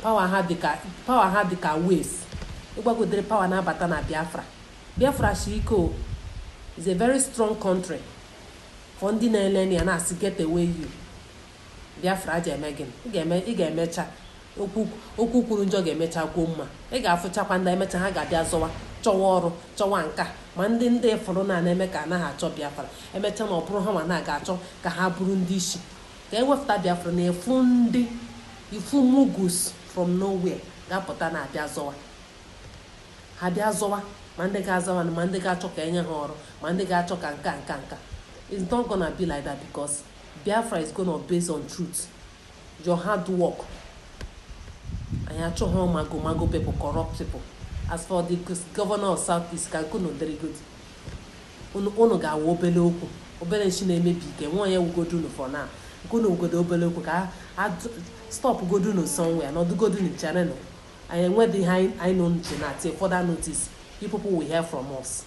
power ha dịka waves ịgbagodere power na-abata na Biafra shiko is a very strong country for ndị na-ele ya na-asị get away you. Biafra ji eme gịnị ị ga-emecha okwu kwuru njọ ga-emecha kwuo mma. Ị ga-afụchakwa ndị emecha ha ga-abịa chọwa ọrụ chọwa nka ma ndị fọrọ na-eme ka anaghị achọ Biafra emecha na ọ bụrụ ha ma na-aga-achọ ka ha bụrụ ndị isi ka ewepụta Biafra na ifu mugus from nowhere ga-apụta na abịa zọwa ma ndị ga-azawa ma ndị ga-achọ ka enye ha ọrụ ma ndị ga-achọ ka nka. It's not gonna be like that because Biafra is gonna be based on truth, your hard work. And you achọ ha mago people, corrupt people. As for the governor of Southeast, Cancun very good. Unu ga-awa obele okwu obele nshi na-emebi ike nwa ya wugodunu for now. Nkunu wugodo obele okwu ka stop godunu somewhere not godunu channel. And when the high known to further notice, people will hear from us.